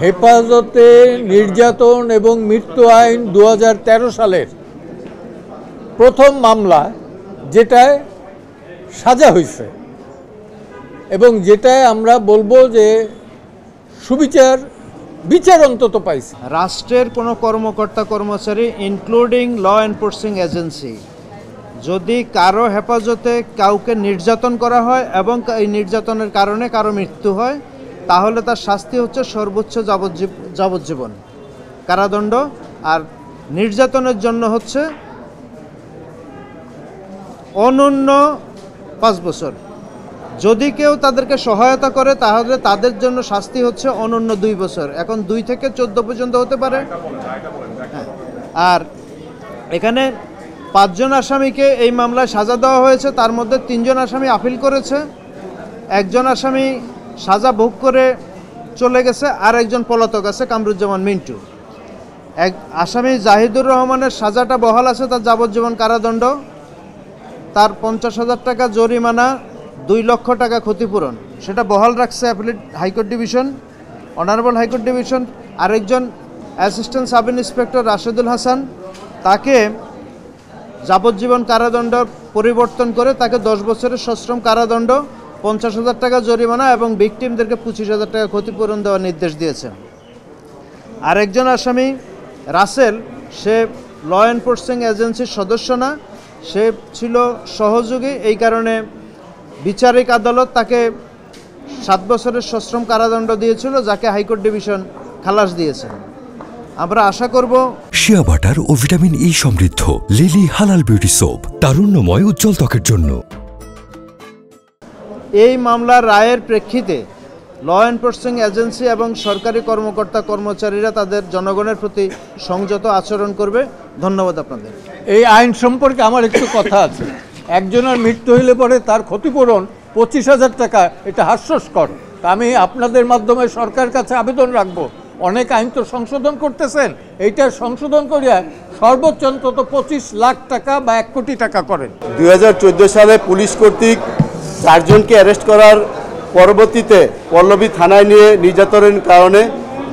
হেফাজতে নির্যাতন এবং মৃত্যু আইন 2013 সালের প্রথম মামলা, যেটায় সাজা হয়েছে এবং যেটায় আমরা বলবো যে বিচার অন্তত পাইছে। রাষ্ট্রের কোনো কর্মকর্তা কর্মচারী ইনক্লুডিং ল এনফোর্সিং এজেন্সি যদি কারো হেফাজতে কাউকে নির্যাতন করা হয় এবং এই নির্যাতনের কারণে কারো মৃত্যু হয়, তাহলে তার শাস্তি হচ্ছে সর্বোচ্চ যাবজ্জীবন কারাদণ্ড, আর নির্যাতনের জন্য হচ্ছে অনূন্য 5 বছর। যদি কেউ তাদেরকে সহায়তা করে তাহলে তাদের জন্য শাস্তি হচ্ছে অনূন্য 2 বছর। এখন 2 থেকে 14 পর্যন্ত হতে পারে। আর এখানে 5 জন আসামিকে এই মামলায় সাজা দেওয়া হয়েছে, তার মধ্যে 3 জন আসামি আপিল করেছে, 1 জন আসামি সাজা ভোগ করে চলে গেছে, আর 1 জন পলাতক আছে কামরুজ্জামান মিন্টু। এক আসামি জাহিদুর রহমানের সাজাটা বহাল আছে, তার যাবজ্জীবন কারাদণ্ড, তার 50,000 টাকা জরিমানা, 2 লক্ষ টাকা ক্ষতিপূরণ, সেটা বহাল রাখছে appellate high court division, honourable high court division. আরেকজন assistant sub inspector Rashedul Hasan, তাকে যাবজ্জীবন কারাদণ্ড পরিবর্তন করে তাকে 10 বছরের সশ্রম কারাদণ্ড, 50,000 টাকা জরিমানা এবং ভিকটিমদেরকে 25,000 টাকা ক্ষতিপূরণ দেওয়ার নির্দেশ দিয়েছেন। আরেকজন আসামি রাসেল, সে ল এনফোর্সিং এজেন্সির সদস্য না, সে ছিল সহযোগী, এই কারণে বিচারিক আদালত তাকে 7 বছরের সশ্রম কারাদণ্ড দিয়েছিল, যাকে হাইকোর্ট ডিভিশন খালাস দিয়েছে। আমরা আশা করব শিয়া বাটার ও ভিটামিন ই সমৃদ্ধ লিলি হালাল বিউটি সোপ, তারুণ্যময় উজ্জ্বল ত্বকের জন্য। এই মামলার রায়ের প্রেক্ষিতে ল এনফোর্সিং এজেন্সি এবং সরকারি কর্মকর্তা কর্মচারীরা তাদের জনগণের প্রতি সংযত আচরণ করবে। ধন্যবাদ আপনাদের। এই আইন সম্পর্কে আমার একটু কথা আছে। একজনের মৃত্যু হইলে পরে তার ক্ষতিপূরণ 25,000 টাকা, এটা হাস্যস্কর। তা আমি আপনাদের মাধ্যমে সরকারের কাছে আবেদন রাখবো, অনেক আইন তো সংশোধন করতেছেন, এইটা সংশোধন করিয়া সর্বোচ্চ অন্তত 25 লাখ টাকা বা 1 কোটি টাকা করেন। 2014 সালে পুলিশ কর্তৃক 4 জনকে অ্যারেস্ট করার পরবর্তীতে পল্লবী থানায় নিয়ে নির্যাতনের কারণে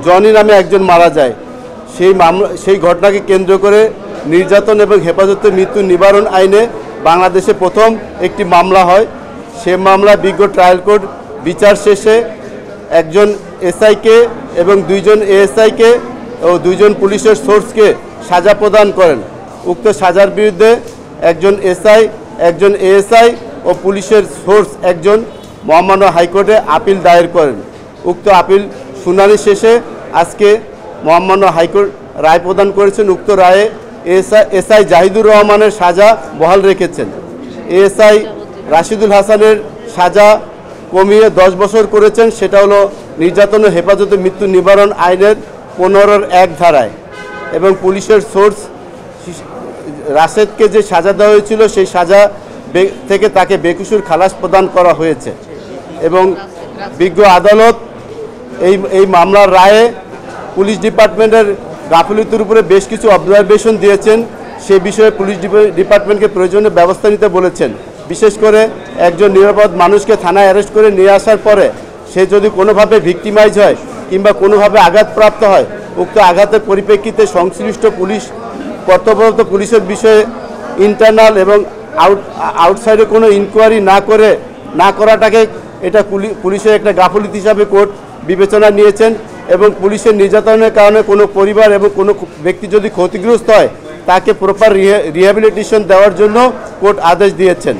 জনি নামে একজন মারা যায়। সেই ঘটনাকে কেন্দ্র করে নির্যাতন এবং হেফাজতে মৃত্যু নিবারণ আইনে বাংলাদেশে প্রথম একটি মামলা হয়। সে মামলা বিজ্ঞ ট্রায়াল কোর্ট বিচার শেষে 1 জন এসআইকে এবং 2 জন এএসআইকে ও 2 জন পুলিশের সোর্সকে সাজা প্রদান করেন। উক্ত সাজার বিরুদ্ধে 1 জন এসআই, 1 জন এএসআই ও পুলিশের সোর্স 1 জন মহামান্য হাইকোর্টে আপিল দায়ের করেন। উক্ত আপিল শুনানি শেষে আজকে মহামান্য হাইকোর্ট রায় প্রদান করেছেন। উক্ত রায়ে এসআই জাহিদুর রহমানের সাজা বহাল রেখেছেন। এএসআই রাশিদুল হাসানের সাজা কমিয়ে 10 বছর করেছেন, সেটা হলো নির্যাতন ও হেফাজতে মৃত্যু নিবারণ আইনের 15(1) ধারায়। এবং পুলিশের সোর্স রাশেদকে যে সাজা দেওয়া হয়েছিল সেই সাজা থেকে তাকে বেকসুর খালাস প্রদান করা হয়েছে। এবং বিজ্ঞ আদালত এই মামলার রায়ে পুলিশ ডিপার্টমেন্টের গাফিলতির উপরে বেশ কিছু অবজারভেশন দিয়েছেন। সে বিষয়ে পুলিশ ডিপার্টমেন্টকে প্রয়োজনীয় ব্যবস্থা নিতে বলেছেন। বিশেষ করে একজন নিরাপদ মানুষকে থানায় অ্যারেস্ট করে নিয়ে আসার পরে সে যদি কোনোভাবে ভিক্টিমাইজ হয় কিংবা কোনোভাবে আঘাতপ্রাপ্ত হয়, উক্ত আঘাতের পরিপ্রেক্ষিতে সংশ্লিষ্ট পুলিশ কর্তব্যরত পুলিশের বিষয়ে ইন্টারনাল এবং আউটসাইডে কোনো ইনকোয়ারি না করাটাকে এটা পুলিশের একটা গাফিলতি হিসাবে কোর্ট বিবেচনা নিয়েছেন। এবং পুলিশের নির্যাতনের কারণে কোনো পরিবার এবং কোনো ব্যক্তি যদি ক্ষতিগ্রস্ত হয় তাকে প্রপার রিহ্যাবিলিটেশন দেওয়ার জন্য কোর্ট আদেশ দিয়েছেন।